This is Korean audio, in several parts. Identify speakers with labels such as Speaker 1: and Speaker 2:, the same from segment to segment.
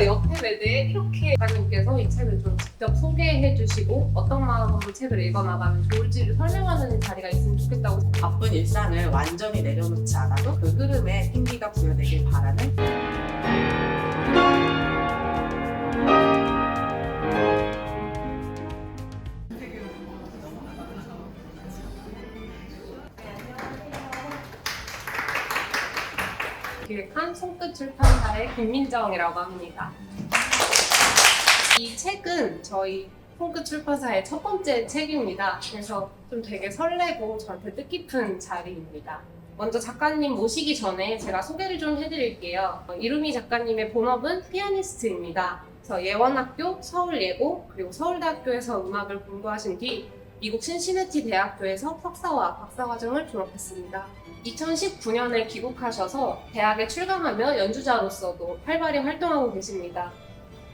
Speaker 1: 옆에 매대에 이렇게 작가님께서 이 책을 좀 직접 소개해 주시고 어떤 마음으로 책을 읽어나가면 좋을지를 설명하는 자리가 있으면 좋겠다고.
Speaker 2: 바쁜 일상을 완전히 내려놓지 않아도 그 흐름에 생기가 부여되길 바라는
Speaker 1: 기획한 손끝 출판사의 김민정이라고 합니다. 이 책은 저희 손끝 출판사의 첫 번째 책입니다. 그래서 좀 되게 설레고 저한테 뜻깊은 자리입니다. 먼저 작가님 모시기 전에 제가 소개를 좀 해드릴게요. 이루미 작가님의 본업은 피아니스트입니다. 그래서 예원학교, 서울예고, 그리고 서울대학교에서 음악을 공부하신 뒤 미국 신시내티 대학교에서 석사와 박사과정을 졸업했습니다. 2019년에 귀국하셔서 대학에 출강하며 연주자로서도 활발히 활동하고 계십니다.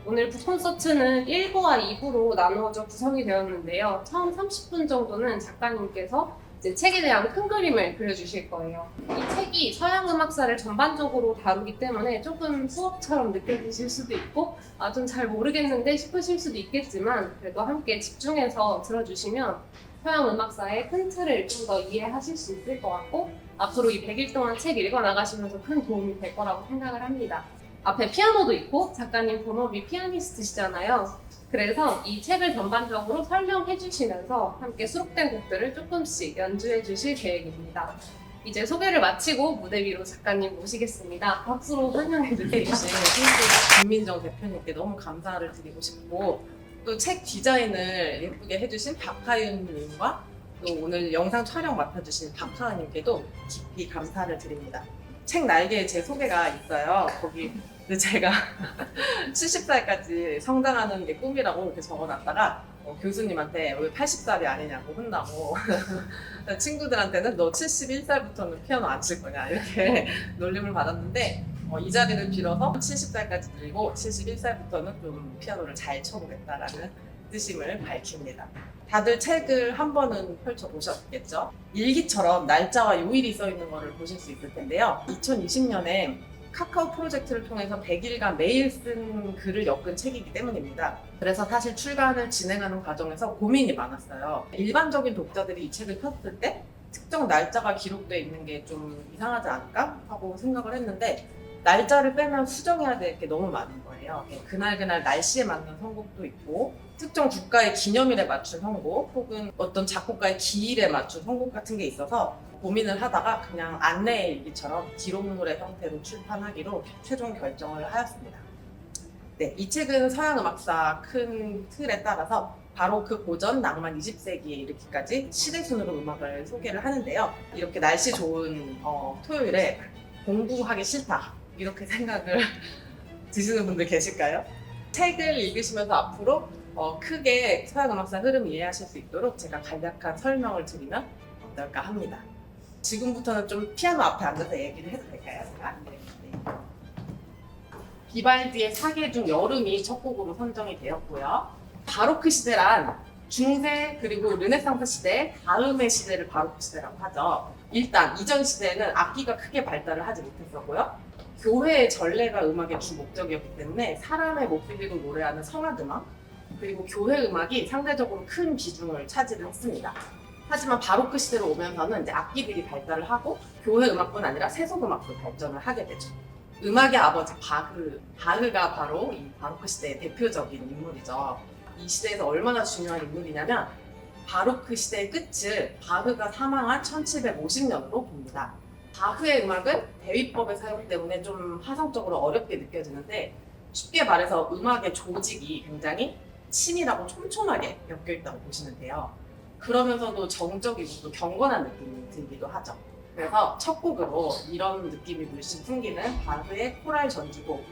Speaker 1: 오늘 북콘서트는 1부와 2부로 나누어져 구성이 되었는데요. 처음 30분 정도는 작가님께서 이제 책에 대한 큰 그림을 그려주실 거예요. 이 책이 서양 음악사를 전반적으로 다루기 때문에 조금 수업처럼 느껴지실 수도 있고 좀 잘 모르겠는데 싶으실 수도 있겠지만 그래도 함께 집중해서 들어주시면 서양 음악사의 큰 틀을 좀 더 이해하실 수 있을 것 같고 앞으로 이 100일 동안 책 읽어나가시면서 큰 도움이 될 거라고 생각을 합니다. 앞에 피아노도 있고 작가님 본업이 피아니스트시잖아요. 그래서 이 책을 전반적으로 설명해 주시면서 함께 수록된 곡들을 조금씩 연주해 주실 계획입니다. 이제 소개를 마치고 무대 위로 작가님 모시겠습니다. 박수로 설명해 주세요.
Speaker 2: 김민정 대표님께 너무 감사를 드리고 싶고 또 책 디자인을 예쁘게 해주신 박하윤님과 또 오늘 영상 촬영 맡아주신 박하은님께도 깊이 감사를 드립니다. 책 날개에 제 소개가 있어요. 거기 제가 70살까지 성장하는 게 꿈이라고 이렇게 적어놨다가 교수님한테 왜 80살이 아니냐고 혼나고 친구들한테는 너 71살부터는 피아노 안 칠 거냐 이렇게 놀림을 받았는데 이 자리를 빌어서 70살까지 늘리고 71살부터는 좀 피아노를 잘 쳐보겠다라는 뜻임을 밝힙니다. 다들 책을 한 번은 펼쳐보셨겠죠? 일기처럼 날짜와 요일이 써있는 거를 보실 수 있을 텐데요. 2020년에 카카오 프로젝트를 통해서 100일간 매일 쓴 글을 엮은 책이기 때문입니다. 그래서 사실 출간을 진행하는 과정에서 고민이 많았어요. 일반적인 독자들이 이 책을 폈을 때 특정 날짜가 기록되어 있는 게 좀 이상하지 않을까 하고 생각을 했는데 날짜를 빼면 수정해야 될 게 너무 많은 거예요. 그날 날씨에 맞는 선곡도 있고 특정 국가의 기념일에 맞춘 선곡 혹은 어떤 작곡가의 기일에 맞춘 선곡 같은 게 있어서 고민을 하다가 그냥 안내 일기처럼 기록물의 형태로 출판하기로 최종 결정을 하였습니다. 네, 이 책은 서양 음악사 큰 틀에 따라서 바로 그 고전 낭만 20세기에 이르기까지 시대 순으로 음악을 소개를 하는데요. 이렇게 날씨 좋은 토요일에 공부하기 싫다 이렇게 생각을 드시는 분들 계실까요? 책을 읽으시면서 앞으로 크게 서양 음악사 흐름 이해하실 수 있도록 제가 간략한 설명을 드리면 어떨까 합니다. 지금부터는 좀 피아노 앞에 앉아서 얘기를 해도 될까요? 네. 비발디의 사계 중 여름이 첫 곡으로 선정이 되었고요. 바로크 시대란 중세 그리고 르네상스 시대 다음의 시대를 바로크 시대라고 하죠. 일단 이전 시대에는 악기가 크게 발달을 하지 못했었고요. 교회의 전례가 음악의 주 목적이었기 때문에 사람의 목소리로 노래하는 성악음악 그리고 교회 음악이 상대적으로 큰 비중을 차지를 했습니다. 하지만 바로크 시대로 오면서는 이제 악기들이 발달을 하고 교회 음악뿐 아니라 세속 음악도 발전을 하게 되죠. 음악의 아버지 바흐가 바로 이 바로크 시대의 대표적인 인물이죠. 이 시대에서 얼마나 중요한 인물이냐면 바로크 시대의 끝을 바흐가 사망한 1750년으로 봅니다. 바흐의 음악은 대위법의 사용 때문에 좀 화성적으로 어렵게 느껴지는데 쉽게 말해서 음악의 조직이 굉장히 치밀하고 촘촘하게 엮여 있다고 보시면 돼요. 그러면서도 정적이고 또 경건한 느낌이 들기도 하죠. 그래서 첫 곡으로 이런 느낌이 물씬 풍기는 바흐의 코랄 전주곡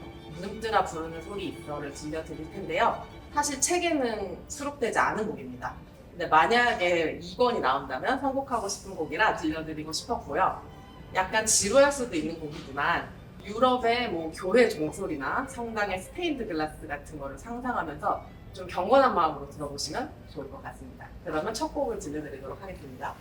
Speaker 2: 눈뜨라 부르는 소리 있어를 들려드릴 텐데요. 사실 책에는 수록되지 않은 곡입니다. 근데 만약에 2권이 나온다면 선곡하고 싶은 곡이라 들려드리고 싶었고요. 약간 지루할 수도 있는 곡이지만 유럽의 교회 종소리나 성당의 스테인드 글라스 같은 거를 상상하면서 좀 경건한 마음으로 들어보시면 좋을 것 같습니다. 그러면 첫 곡을 들려드리도록 하겠습니다.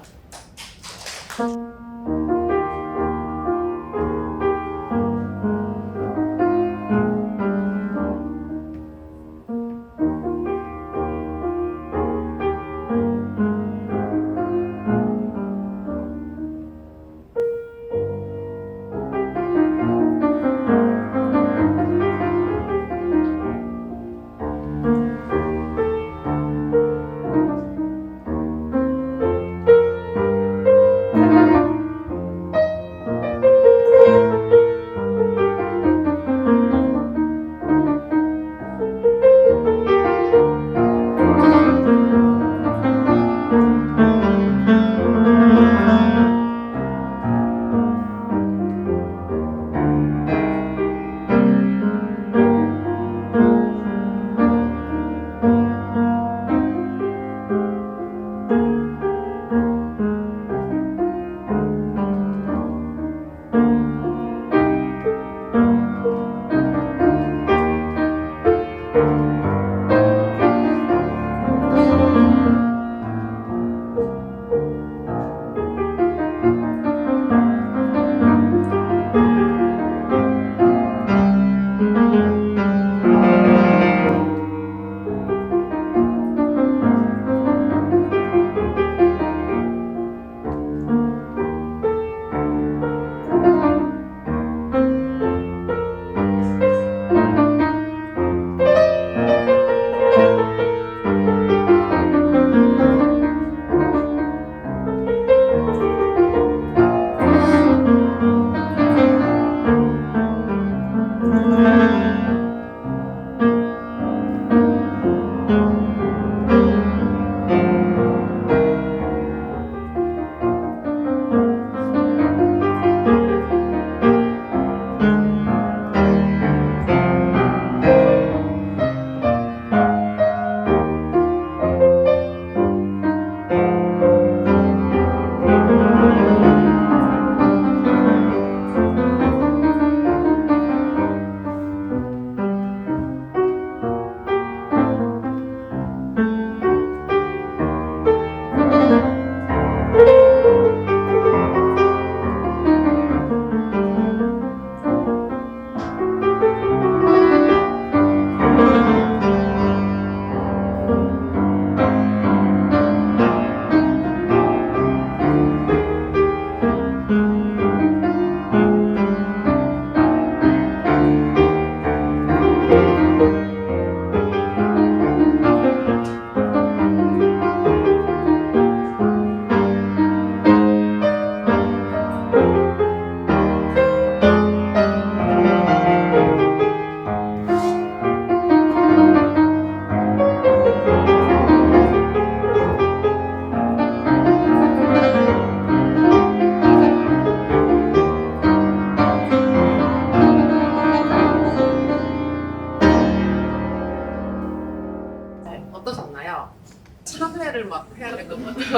Speaker 2: 그렇지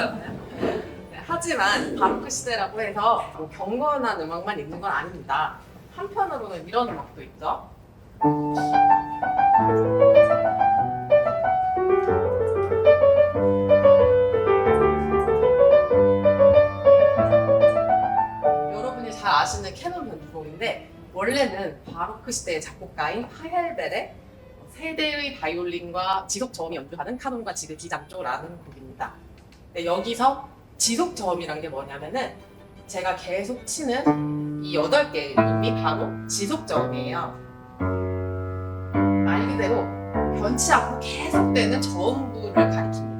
Speaker 2: 않나요? 네, 하지만 바로크 시대라고 해서 뭐 경건한 음악만 있는 건 아닙니다. 한편으로는 이런 음악도 있죠. 여러분이 잘 아시는 캐논 변주곡인데 원래는 바로크 시대의 작곡가인 파헬벨의 세대의 바이올린과 지속 저음이 연주하는 카논과 지르 디장조라는 곡입니다. 네, 여기서 지속 저음이란 게 뭐냐면은 제가 계속 치는 이 8개의 음이 바로 지속 저음이에요. 말 그대로 변치 않고 계속되는 저음부를 가리킵니다.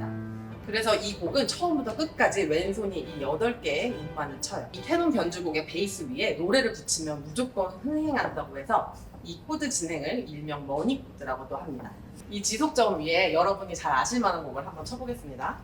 Speaker 2: 그래서 이 곡은 처음부터 끝까지 왼손이 이 8개의 음만을 쳐요. 이 캐논 변주곡의 베이스 위에 노래를 붙이면 무조건 흥행한다고 해서 이 코드 진행을 일명 머니 코드라고도 합니다. 이 지속저음 위에 여러분이 잘 아실 만한 곡을 한번 쳐보겠습니다.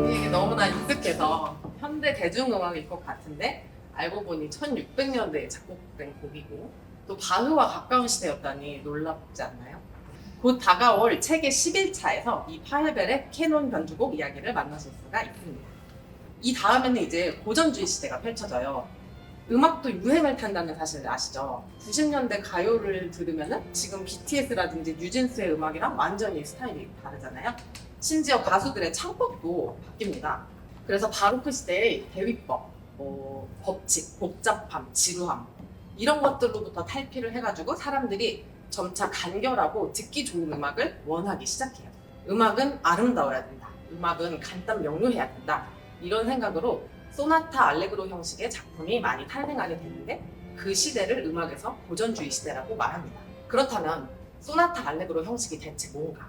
Speaker 2: 이게 너무나 익숙해서 현대 대중음악일 것 같은데 알고 보니 1600년대에 작곡된 곡이고 또 바흐와 가까운 시대였다니 놀랍지 않나요? 곧 다가올 책의 11차에서 이 파헬벨의 캐논 변주곡 이야기를 만나실 수가 있습니다. 이 다음에는 이제 고전주의 시대가 펼쳐져요. 음악도 유행을 탄다는 사실을 아시죠? 90년대 가요를 들으면은 지금 BTS라든지 뉴진스의 음악이랑 완전히 스타일이 다르잖아요. 심지어 가수들의 창법도 바뀝니다. 그래서 바로크 시대의 대위법, 법칙, 복잡함, 지루함 이런 것들로부터 탈피를 해가지고 사람들이 점차 간결하고 듣기 좋은 음악을 원하기 시작해요. 음악은 아름다워야 된다. 음악은 간단 명료해야 된다. 이런 생각으로 소나타 알레그로 형식의 작품이 많이 탄생하게 되는데 그 시대를 음악에서 고전주의 시대라고 말합니다. 그렇다면 소나타 알레그로 형식이 대체 뭔가?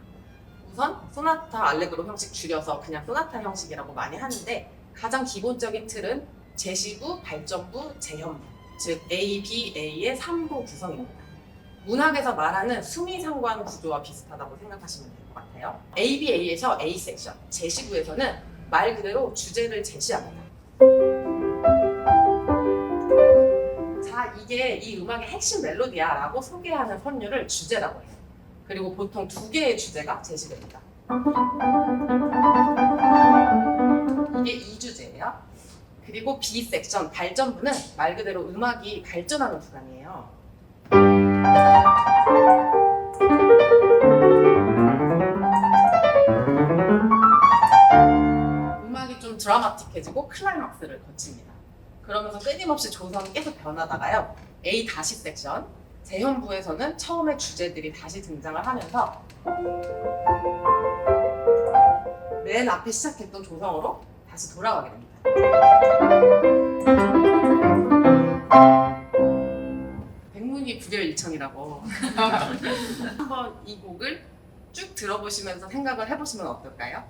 Speaker 2: 우선 소나타 알레그로 형식 줄여서 그냥 소나타 형식이라고 많이 하는데 가장 기본적인 틀은 제시부, 발전부, 재현부 즉 A, B, A의 3부 구성입니다. 문학에서 말하는 수미상관 구조와 비슷하다고 생각하시면 될 것 같아요. ABA에서 A 섹션, 제시부에서는 말 그대로 주제를 제시합니다. 자, 이게 이 음악의 핵심 멜로디야 라고 소개하는 선율을 주제라고 해요. 그리고 보통 2개의 주제가 제시됩니다. 이게 2주제예요. 그리고 B 섹션, 발전부는 말 그대로 음악이 발전하는 구간이에요. 음악이 좀 드라마틱해지고 클라이막스를 거칩니다. 그러면서 끊임없이 조성이 계속 변하다가요. A 다시 섹션, 재현부에서는 처음의 주제들이 다시 등장을 하면서 맨 앞에 시작했던 조성으로 다시 돌아가게 됩니다. 백문이 불여일천이라고 한번 이 곡을 쭉 들어보시면서 생각을 해보시면 어떨까요?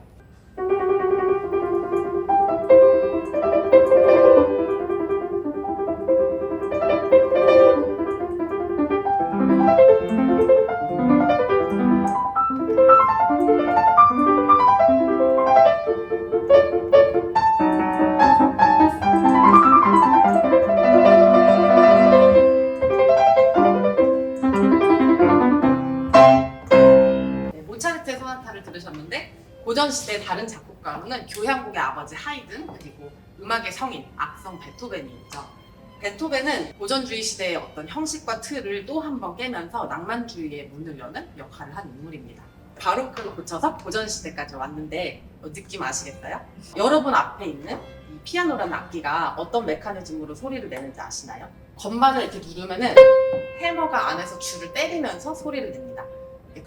Speaker 2: 모차르트의 소나타를 들으셨는데 고전시대 다른 작곡가로는 교향곡의 아버지 하이든 그리고 음악의 성인 악성 베토벤이 있죠. 베토벤은 고전주의 시대의 어떤 형식과 틀을 또 한 번 깨면서 낭만주의의 문을 여는 역할을 한 인물입니다. 바로크를 거쳐서 고전시대까지 왔는데 느낌 아시겠어요? 여러분 앞에 있는 이 피아노라는 악기가 어떤 메커니즘으로 소리를 내는지 아시나요? 건반을 이렇게 누르면은 해머가 안에서 줄을 때리면서 소리를 냅니다.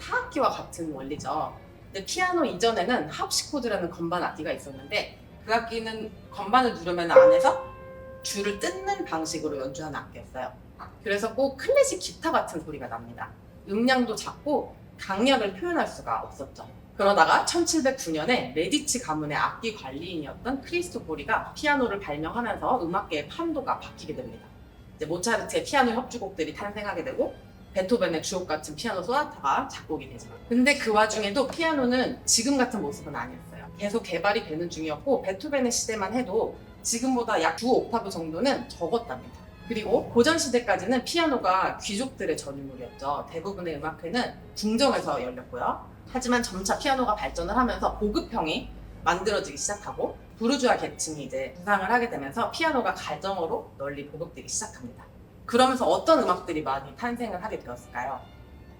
Speaker 2: 타악기와 같은 원리죠. 근데 피아노 이전에는 하프시코드라는 건반 악기가 있었는데 그 악기는 건반을 누르면 안에서 줄을 뜯는 방식으로 연주하는 악기였어요. 그래서 꼭 클래식 기타 같은 소리가 납니다. 음량도 작고 강약을 표현할 수가 없었죠. 그러다가 1709년에 메디치 가문의 악기 관리인이었던 크리스토포리가 피아노를 발명하면서 음악계의 판도가 바뀌게 됩니다. 이제 모차르트의 피아노 협주곡들이 탄생하게 되고 베토벤의 주옥 같은 피아노 소나타가 작곡이 되죠. 근데 그 와중에도 피아노는 지금 같은 모습은 아니었어요. 계속 개발이 되는 중이었고 베토벤의 시대만 해도 지금보다 약 2옥타브 정도는 적었답니다. 그리고 고전 시대까지는 피아노가 귀족들의 전유물이었죠. 대부분의 음악회는 궁정에서 열렸고요. 하지만 점차 피아노가 발전을 하면서 보급형이 만들어지기 시작하고 부르주아 계층이 이제 부상을 하게 되면서 피아노가 가정으로 널리 보급되기 시작합니다. 그러면서 어떤 음악들이 많이 탄생을 하게 되었을까요?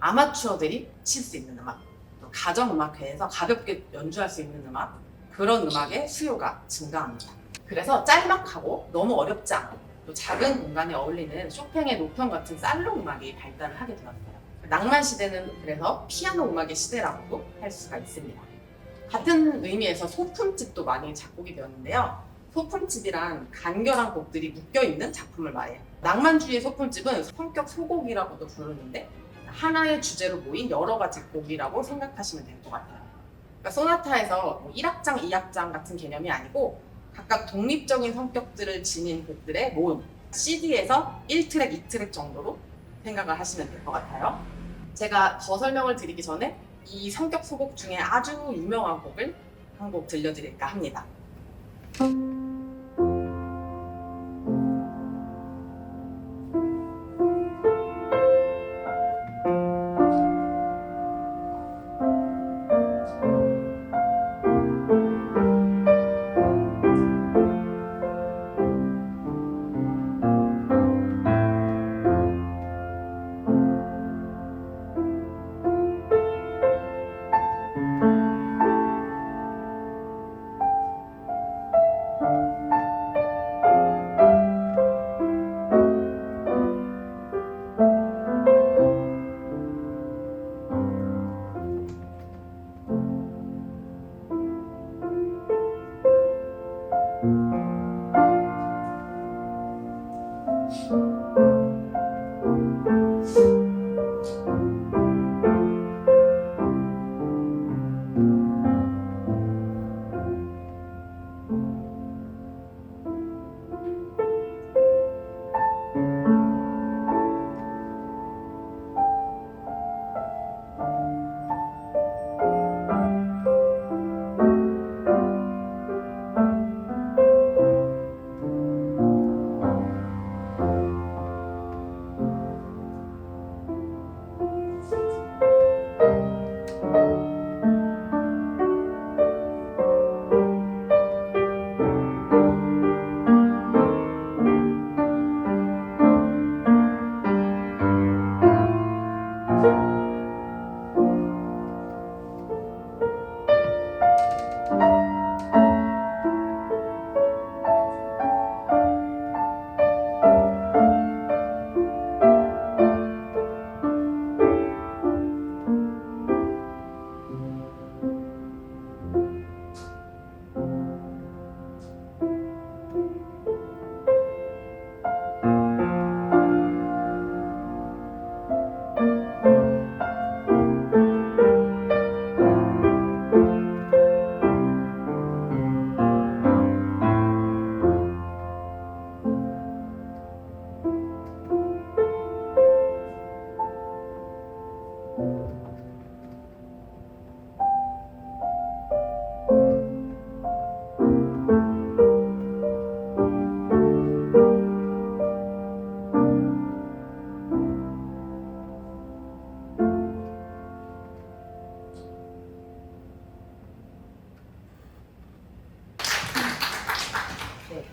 Speaker 2: 아마추어들이 칠 수 있는 음악, 또 가정음악회에서 가볍게 연주할 수 있는 음악, 그런 음악의 수요가 증가합니다. 그래서 짤막하고 너무 어렵지 않고 또 작은 공간에 어울리는 쇼팽의 노편 같은 살롱 음악이 발달을 하게 되었어요. 낭만 시대는 그래서 피아노 음악의 시대라고도 할 수가 있습니다. 같은 의미에서 소품집도 많이 작곡이 되었는데요. 소품집이란 간결한 곡들이 묶여있는 작품을 말해요. 낭만주의의 소품집은 성격 소곡이라고도 부르는데 하나의 주제로 모인 여러 가지 곡이라고 생각하시면 될 것 같아요. 그러니까 소나타에서 1악장, 2악장 같은 개념이 아니고 각각 독립적인 성격들을 지닌 곡들의 모음, CD에서 1트랙, 2트랙 정도로 생각을 하시면 될 것 같아요. 제가 더 설명을 드리기 전에 이 성격 소곡 중에 아주 유명한 곡을 한 곡 들려드릴까 합니다.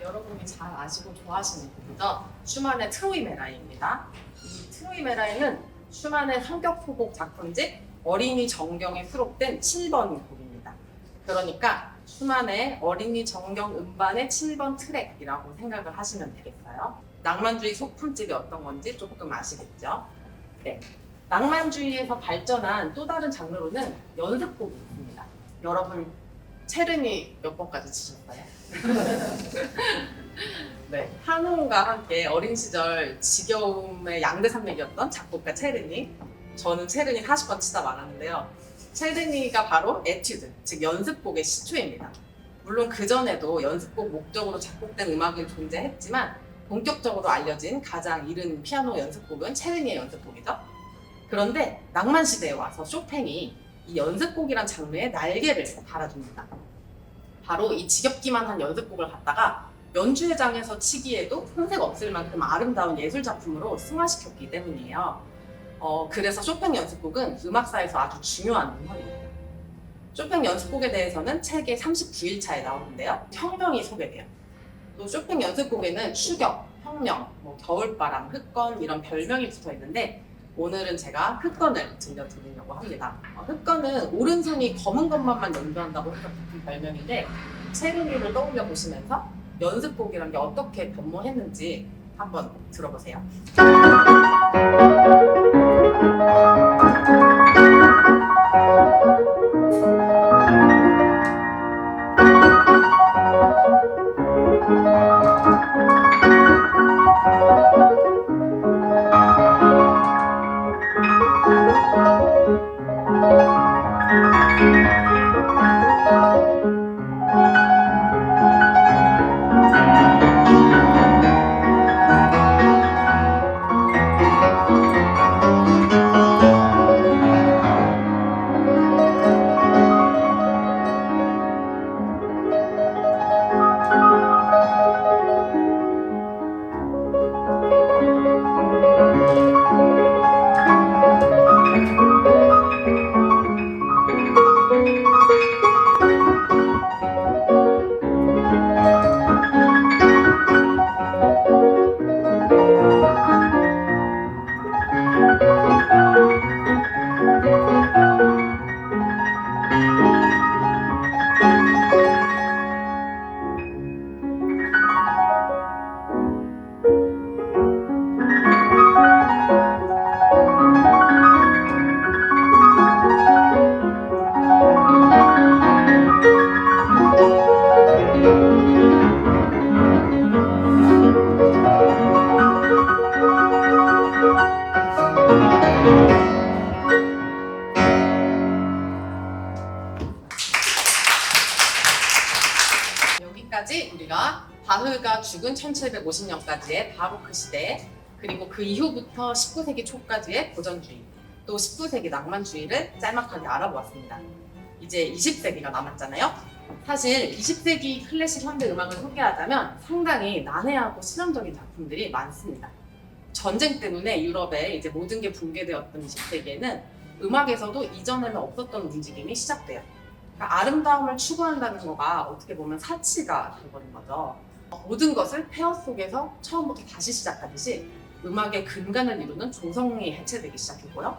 Speaker 2: 여러분이 잘 아시고 좋아하시는 곡이죠. 슈만의 트로이메라이입니다. 이 트로이메라이는 슈만의 성격 소곡 작품집 어린이 정경에 수록된 7번 곡입니다. 그러니까 슈만의 어린이 정경 음반의 7번 트랙이라고 생각을 하시면 되겠어요. 낭만주의 소품집이 어떤 건지 조금 아시겠죠? 네. 낭만주의에서 발전한 또 다른 장르로는 연습곡이 있습니다. 여러분 체르니 몇 번까지 치셨어요? 네, 한웅과 함께 어린 시절 지겨움의 양대산맥이었던 작곡가 체르니. 저는 체르니 40번 치다 말았는데요. 체르니가 바로 에튜드, 즉 연습곡의 시초입니다. 물론 그전에도 연습곡 목적으로 작곡된 음악은 존재했지만 본격적으로 알려진 가장 이른 피아노 연습곡은 체르니의 연습곡이죠. 그런데 낭만 시대에 와서 쇼팽이 이 연습곡이란 장르에 날개를 달아줍니다. 바로 이 지겹기만 한 연습곡을 갖다가 연주회장에서 치기에도 손색 없을 만큼 아름다운 예술 작품으로 승화시켰기 때문이에요. 그래서 쇼팽 연습곡은 음악사에서 아주 중요한 문헌입니다. 쇼팽 연습곡에 대해서는 책의 39일차에 나오는데요. 혁명이 소개돼요. 또 쇼팽 연습곡에는 추격, 혁명, 겨울바람, 흑건 이런 별명이 붙어 있는데 오늘은 제가 흑건을 들려드리려고 합니다. 흑건은 오른손이 검은 것만만 연주한다고 해서 붙은 별명인데 체르니를 떠올려 보시면서 연습곡이란 게 어떻게 변모했는지 한번 들어보세요. 여기까지 우리가 바흐가 죽은 1750년까지의 바로크 시대, 그리고 그 이후부터 19세기 초까지의 고전주의, 또 19세기 낭만주의를 짤막하게 알아보았습니다. 이제 20세기가 남았잖아요. 사실 20세기 클래식 현대 음악을 소개하자면 상당히 난해하고 실험적인 작품들이 많습니다. 전쟁 때문에 유럽에 이제 모든 게 붕괴되었던 20세기에는 음악에서도 이전에는 없었던 움직임이 시작돼요. 그러니까 아름다움을 추구한다는 거가 어떻게 보면 사치가 돼버린 거죠. 모든 것을 폐허 속에서 처음부터 다시 시작하듯이 음악의 근간을 이루는 조성이 해체되기 시작했고요.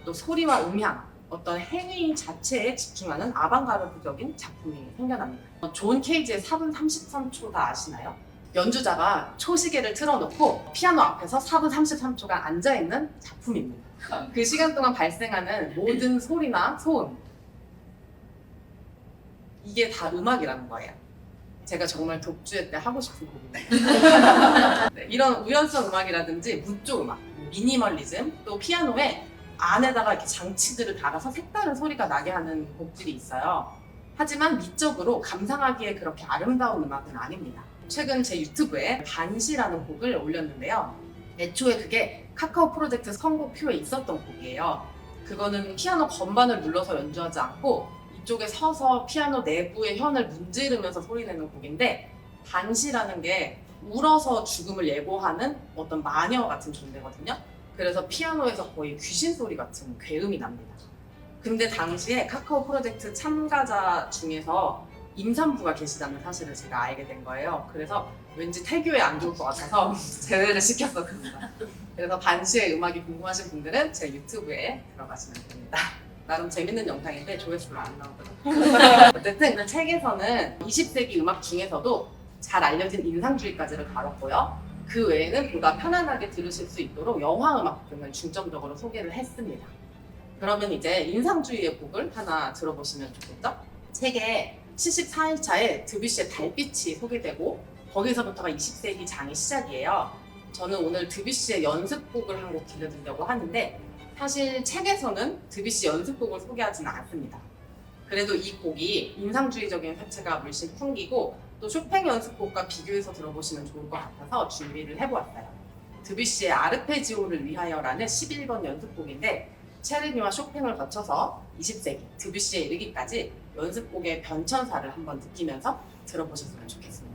Speaker 2: 또 소리와 음향, 어떤 행위 자체에 집중하는 아방가르드적인 작품이 생겨납니다. 존 케이지의 4분 33초 다 아시나요? 연주자가 초시계를 틀어놓고 피아노 앞에서 4분 33초간 앉아있는 작품입니다. 그 시간 동안 발생하는 모든 소리나 소음, 이게 다 음악이라는 거예요. 제가 정말 독주회 때 하고 싶은 곡입니다. 네, 이런 우연성 음악이라든지 무조 음악, 미니멀리즘, 또 피아노에 안에다가 이렇게 장치들을 달아서 색다른 소리가 나게 하는 곡들이 있어요. 하지만 미적으로 감상하기에 그렇게 아름다운 음악은 아닙니다. 최근 제 유튜브에 반시라는 곡을 올렸는데요. 애초에 그게 카카오 프로젝트 선곡표에 있었던 곡이에요. 그거는 피아노 건반을 눌러서 연주하지 않고 이쪽에 서서 피아노 내부의 현을 문지르면서 소리내는 곡인데, 반시라는 게 울어서 죽음을 예고하는 어떤 마녀 같은 존재거든요. 그래서 피아노에서 거의 귀신 소리 같은 괴음이 납니다. 근데 당시에 카카오 프로젝트 참가자 중에서 임산부가 계시다는 사실을 제가 알게 된 거예요. 그래서 왠지 태교에 안 좋을 것 같아서 제외를 시켰었습니다. 그래서 반시의 음악이 궁금하신 분들은 제 유튜브에 들어가시면 됩니다. 나름 재밌는 영상인데 조회수 별로 안 나오더라고요. 어쨌든 그 책에서는 20세기 음악 중에서도 잘 알려진 인상주의까지를 다뤘고요. 그 외에는 보다 편안하게 들으실 수 있도록 영화 음악 등을 중점적으로 소개를 했습니다. 그러면 이제 인상주의의 곡을 하나 들어보시면 좋겠죠? 책에 74일차에 드뷔시의 달빛이 소개되고 거기서부터가 20세기 장이 시작이에요. 저는 오늘 드뷔시의 연습곡을 한 곡 들려드리려고 하는데 사실 책에서는 드뷔시 연습곡을 소개하지는 않습니다. 그래도 이 곡이 인상주의적인 색채가 물씬 풍기고 또 쇼팽 연습곡과 비교해서 들어보시면 좋을 것 같아서 준비를 해보았어요. 드뷔시의 아르페지오를 위하여라는 11번 연습곡인데 체르니와 쇼팽을 거쳐서 20세기 드뷔시에 이르기까지 연습곡의 변천사를 한번 느끼면서 들어보셨으면 좋겠습니다.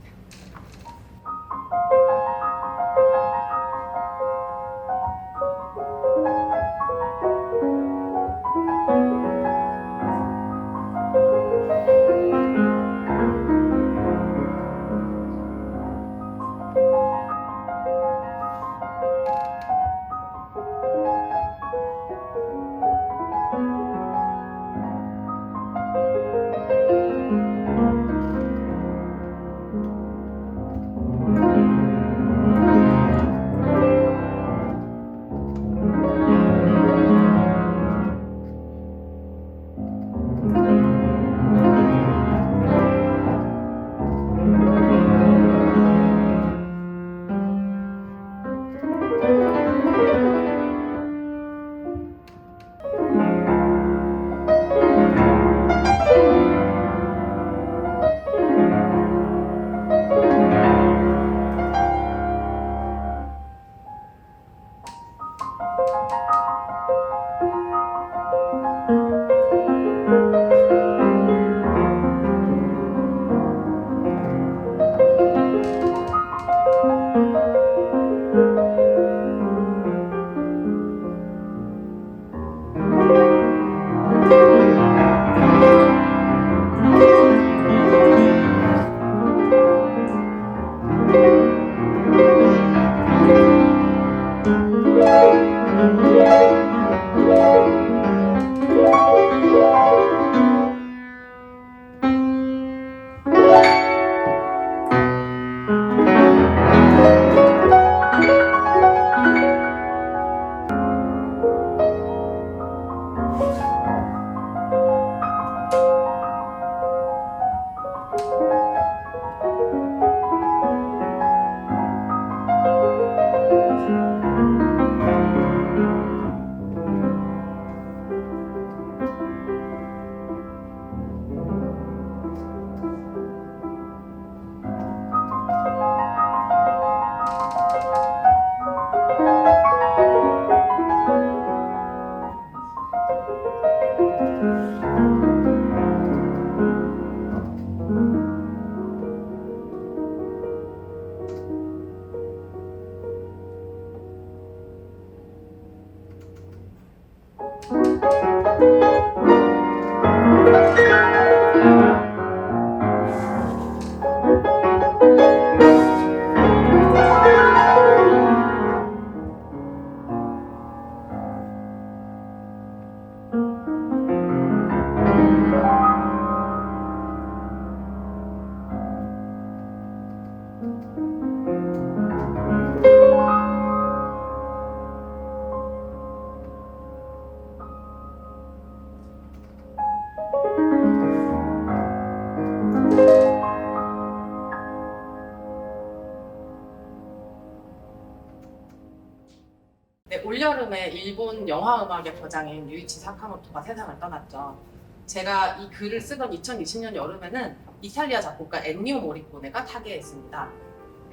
Speaker 2: 네, 올여름에 일본 영화음악의 거장인 유이치 사카모토가 세상을 떠났죠. 제가 이 글을 쓰던 2020년 여름에는 이탈리아 작곡가 엔니오 모리코네가 타계했습니다.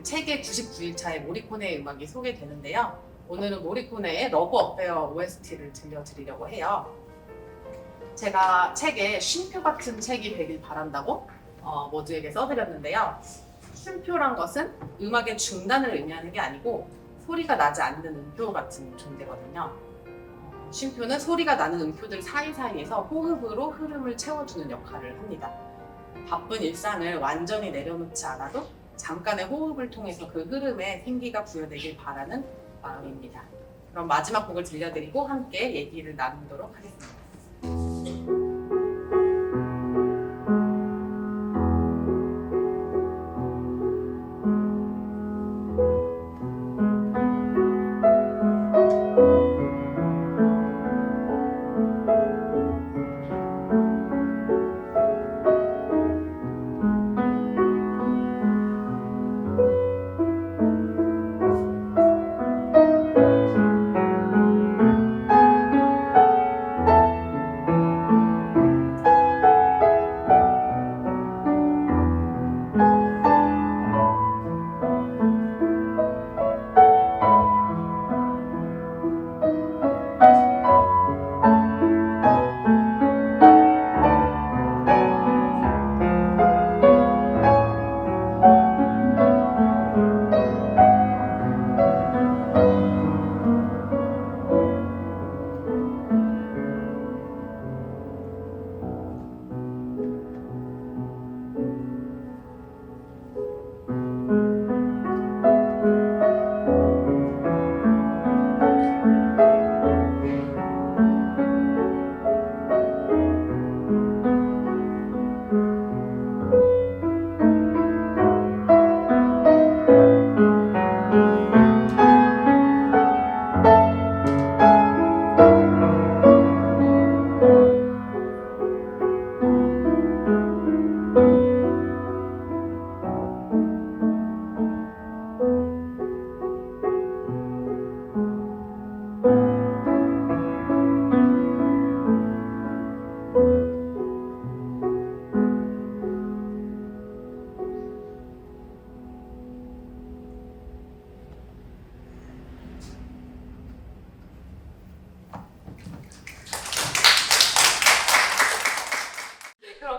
Speaker 2: 책의 99일차에 모리코네의 음악이 소개되는데요. 오늘은 모리코네의 러브 어페어 OST를 들려드리려고 해요. 제가 책에 쉼표 같은 책이 되길 바란다고 모두에게 써드렸는데요. 쉼표란 것은 음악의 중단을 의미하는 게 아니고 소리가 나지 않는 음표 같은 존재거든요. 쉼표는 소리가 나는 음표들 사이사이에서 호흡으로 흐름을 채워주는 역할을 합니다. 바쁜 일상을 완전히 내려놓지 않아도 잠깐의 호흡을 통해서 그 흐름에 생기가 부여되길 바라는 마음입니다. 그럼 마지막 곡을 들려드리고 함께 얘기를 나누도록 하겠습니다.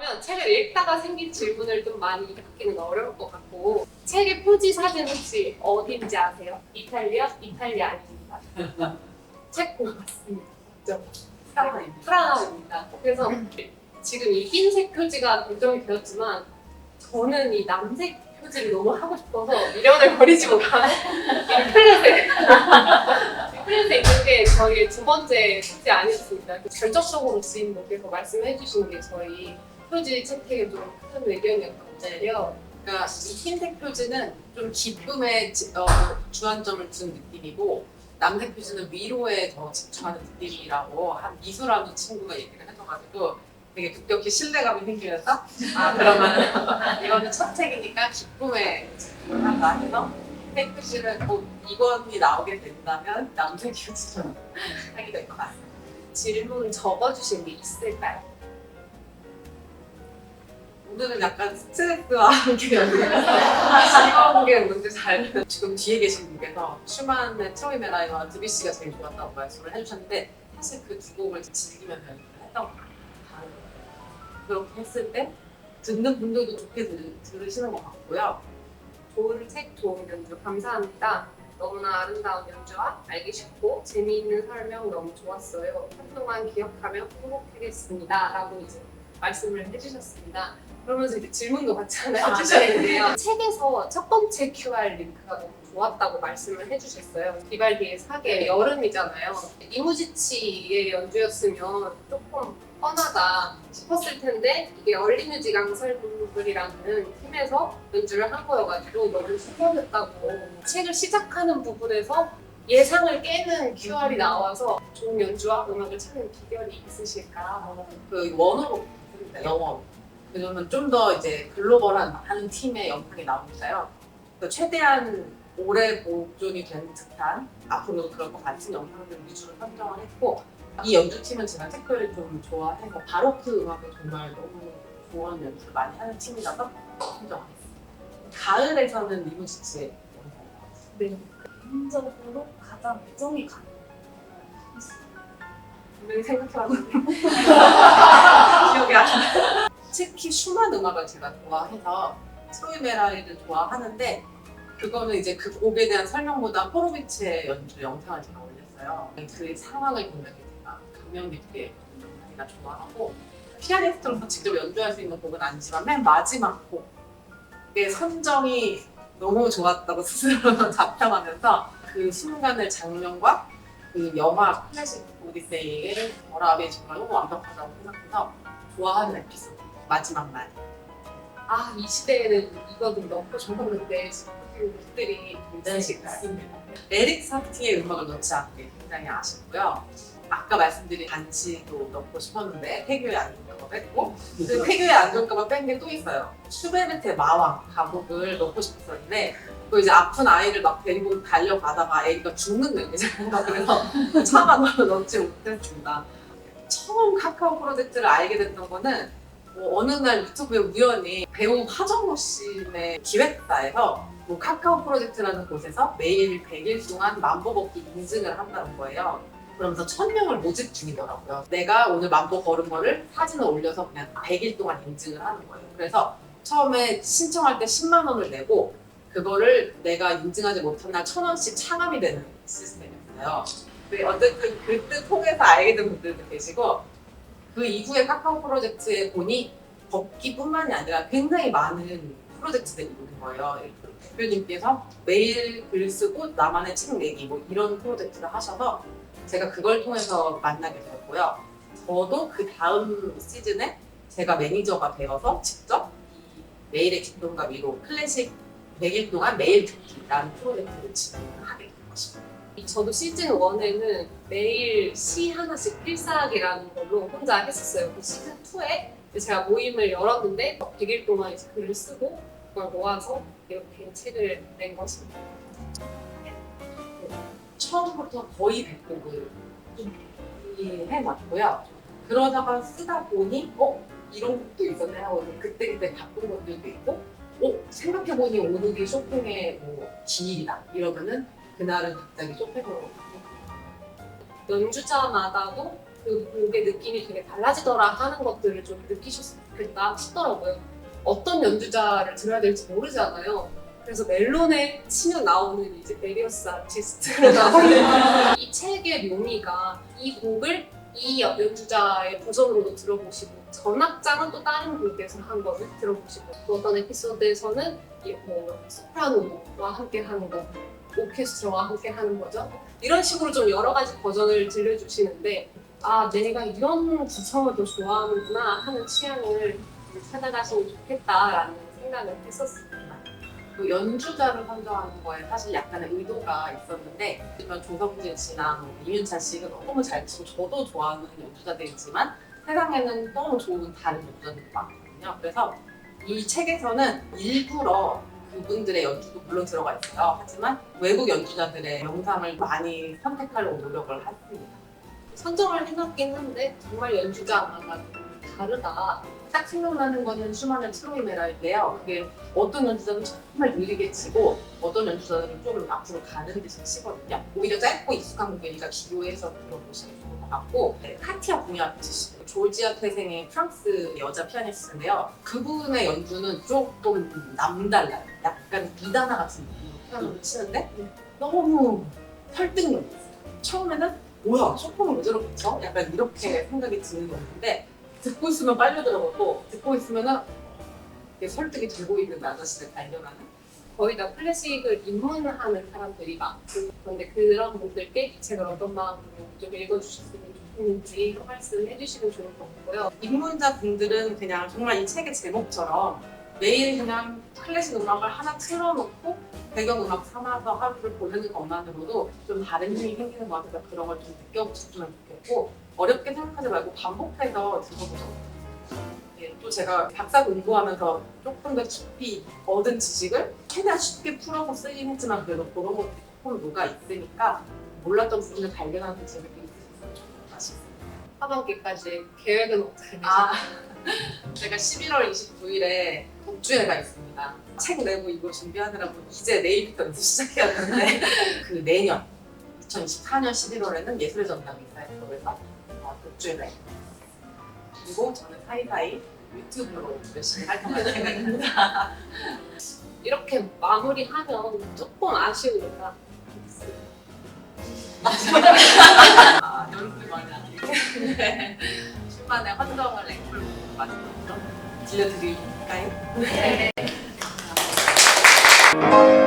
Speaker 1: 왜냐하면 책을 읽다가 생긴 질문을 좀 많이 받기는 어려울 것 같고 책의 표지 사진 혹시 어딘지 아세요? 이탈리아? 이탈리아 아닙니다. 체코 맞습니다. 맞죠? 프라하입니다. 그래서 지금 이 흰색 표지가 결정이 되었지만 저는 이 남색 표지를 너무 하고 싶어서 미련을 버리지 못하는 리플렛에 있는 게 저희 두 번째 표지 아니었습니다. 절적적으로 지인분께서 말씀해 주신 게 저희 표지 채택에 좀 큰 의견이었거든요.
Speaker 2: 그러니까 이 흰색 표지는 좀 기쁨에 주안점을 둔 느낌이고 남색 표지는 위로에 더 집중하는 느낌이라고 한 미수라는 친구가 얘기를 해줘가지고 되게 급격히 신뢰감이 생기면서 그러면 이거는 첫 책이니까 기쁨에 집중을 한다 해서 흰색 표지를 이번이 나오게 된다면 남색 표지로 하게 될 것 같습니다.
Speaker 1: 질문 적어주신 게 있을까요?
Speaker 2: 오늘은 약간 스트레스와 함께 즐거운 게 뭔지 잘 지금 뒤에 계신 분께서 슈만의 트로이메라이와 드뷔시가 제일 좋았다고 말씀을 해주셨는데 사실 그 두 곡을 즐기면서 했던 것 같아요. 그렇게 했을 때 듣는 분들도 좋게 들으시는 것 같고요.
Speaker 1: 좋은 책, 좋은 연주 감사합니다. 너무나 아름다운 연주와 알기 쉽고 재미있는 설명 너무 좋았어요. 한동안 기억하며 행복하겠습니다. 라고 이제 말씀을 해주셨습니다. 그러면서 이제 질문도 같이 하나 해주셨는데요. 책에서 첫 번째 QR 링크가 너무 좋았다고 말씀을 해주셨어요. 비발디의 사계, 여름이잖아요. 이무지치의 연주였으면 조금 뻔하다 싶었을 텐데 이게 얼리뮤직 앙설블이라는 팀에서 연주를 한 거여가지고 너무 신기했다고 책을 시작하는 부분에서 예상을 깨는 QR이 나와서 좋은 연주와 음악을 찾는 비결이 있으실까?
Speaker 2: 그 원어로 부릅니다. 영어로. 그러면 좀 더 이제 글로벌한 하는 팀의 영상이 나오니까요. 최대한 오래 보존이 된 듯한 앞으로도 그럴 것 같은 영상들 위주로 선정을 했고 이 연주팀은 제가 체크를 좀 좋아해서 바로크 음악을 정말 너무 좋아하는 연주를 많이 하는 팀이라서 선정하겠습니다. 가을에서는 리무지치의 영상이 나왔습니다.
Speaker 3: 네. 개인적으로 가장 애정이 가는
Speaker 1: 분명히 생각해봤는데
Speaker 2: 기억이 안 나요. 특히 슈만 음악을 제가 좋아해서 트로이메라이를 좋아하는데 그거는 이제 그 곡에 대한 설명보다 호로비츠의 연주 영상을 제가 올렸어요. 그 상황을 굉장히 제가 감명 깊게 영상이나 좋아하고 피아니스트로서 직접 연주할 수 있는 곡은 아니지만 맨 마지막 곡의 선정이 너무 좋았다고 스스로 자평하면서 그 순간의 장면과 그 영화 클래식 오디세이의 결합이 정말 너무 완벽하다고 생각해서 좋아하는 에피소드 마지막 날.
Speaker 1: 이 시대에는 이거는 넣고 싶었는데 싶은 곡들이 있으실까요?
Speaker 2: 에릭 사티의 음악을 넣지 않은 게 굉장히 아쉽고요. 아까 말씀드린 반치도 넣고 싶었는데 폐교에 안 좋을까봐 뺐고 그 폐교에 안 좋을까봐 뺀 게 또 있어요. 슈베르트의 마왕 가곡을 넣고 싶었었는데 그 이제 아픈 아이를 막 데리고 달려가다가 애가 죽는 내용이잖아요. 그래서 차마 넣지 못했습니다. 처음 카카오 프로젝트를 알게 됐던 거는 어느 날 유튜브에 우연히 배우 하정우 씨의 기획사에서 카카오 프로젝트라는 곳에서 매일 100일 동안 만보 걷기 인증을 한다는 거예요. 그러면서 1000명을 모집 중이더라고요. 내가 오늘 만보 걸은 거를 사진을 올려서 그냥 100일 동안 인증을 하는 거예요. 그래서 처음에 신청할 때 10만 원을 내고 그거를 내가 인증하지 못한 날 1000원씩 차감이 되는 시스템이었어요. 어쨌든 그 뜻 통해서 알게 된 분들도 계시고 그 이후에 카카오 프로젝트에 보니 걷기뿐만이 아니라 굉장히 많은 프로젝트들이 있는 거예요. 대표님께서 매일 글 쓰고 나만의 책 내기 뭐 이런 프로젝트를 하셔서 제가 그걸 통해서 만나게 되었고요. 저도 그 다음 시즌에 제가 매니저가 되어서 직접 이 매일의 기쁨과 위로 클래식 100일 동안 매일 듣기라는 프로젝트를 진행하게 된 것입니다.
Speaker 1: 저도 시즌 1에는 매일 시 하나씩 필사하기라는 걸로 혼자 했었어요. 그 시즌 2에 제가 모임을 열었는데 100일 동안 이제 글을 쓰고 그걸 모아서 이렇게 책을 낸 것입니다.
Speaker 2: 처음부터 거의 100곡을 해놨고요. 그러다가 쓰다 보니 이런 곡도 있었네 하고 그때그때 바꾼 것들도 있고 생각해보니 오늘이 쇼핑의 기일이다 이러면은 그날은 갑자기 쇼핑으로
Speaker 1: 연주자마다도 그 곡의 느낌이 되게 달라지더라 하는 것들을 좀 느끼셨으면 좋겠다 싶더라고요. 어떤 연주자를 들어야 될지 모르잖아요. 그래서 멜론에 치면 나오는 이제 베리어스 아티스트로 나오는 이 책의 묘미가 이 곡을 이 연주자의 버전으로도 들어보시고 전악장은 또 다른 곡에서 한 거를 들어보시고 또 어떤 에피소드에서는 뭐 소프라노와 함께 하는 거, 오케스트라와 함께 하는 버전 이런 식으로 좀 여러 가지 버전을 들려주시는데 아 내가 이런 구성을 더 좋아하는구나 하는 취향을 찾아가시면 좋겠다라는 생각을 했었습니다.
Speaker 2: 그 연주자를 선정하는 거에 사실 약간의 의도가 있었는데 하지만 조성진 씨나 뭐 이윤찬 씨가 너무 잘 치고 저도 좋아하는 연주자들이지만 세상에는 너무 좋은 다른 연주자들이 많거든요. 그래서 이 책에서는 일부러 그분들의 연주도 물론 들어가 있어요. 하지만 외국 연주자들의 영상을 많이 선택하려고 노력을 했습니다.
Speaker 1: 선정을 해놨긴 한데 정말 연주자마다 다르다.
Speaker 2: 딱 생각나는 거는 슈만의 트로이메라인데요. 그게 어떤 연주자는 정말 느리게 치고 어떤 연주자들은 좀 앞으로 가는 듯이 치거든요. 오히려 짧고 익숙한 곡이니까 기호해서 들어보시면 좋을 것 같고 카티아 보니아르트 씨, 조지아 태생의 프랑스 여자 피아니스트인데요. 그분의 연주는 조금 남달라요. 약간 비다나 같은 느낌으로 피아노를 치는데 너무 설득력이 있어요. 처음에는 뭐야 소품을 왜 저렇게 쳐? 약간 이렇게 생각이 드는 건데 듣고 있으면 빨려 들어가고 듣고 있으면은 설득이 되고 있는 아저씨를 발견하는
Speaker 1: 거의 다 클래식을 입문하는 사람들이 많고 그런데 그런 분들께 이 책을 어떤 마음으로 좀 읽어주셨으면 좋겠는지 말씀해 주시면 좋을 것 같고요.
Speaker 2: 입문자 분들은 그냥 정말 이 책의 제목처럼 매일 그냥 클래식 음악을 하나 틀어놓고 배경음악 삼아서 하루를 보내는 것만으로도 좀 다른 힘이 생기는 것 같아서 그런 걸 좀 느껴보셨으면 좋겠고 어렵게 생각하지 말고 반복해서 들어보세요. 예, 또 제가 박사 공부하면서 조금 더 깊이 얻은 지식을 최대한 쉽게 풀어서 쓰긴 했지만 그래도 그런 것들이 조금 녹아 있으니까 몰랐던 부분을 발견하는 재미가 있으면 좋겠다 싶습니다.
Speaker 1: 하반기까지 계획은 어떻게 되세요?
Speaker 2: 제가 11월 29일에 독주회가 있습니다. 책 내고 이거 준비하느라고 이제 내일부터 연습 시작해야 되는데 그 내년 2024년 11월에는 예술의 전당 이사회에서 독주회가 있습니다. 그리고 저는 사이사이 유튜브로 열심히 활동할 생각입니다.
Speaker 1: 이렇게 마무리하면 조금 아쉬우니까
Speaker 2: 연습을 많이 하는데 슈만의 헌정을 앵콜로 마지막으로 들려드릴까요?
Speaker 1: 네.
Speaker 2: 감사합니다.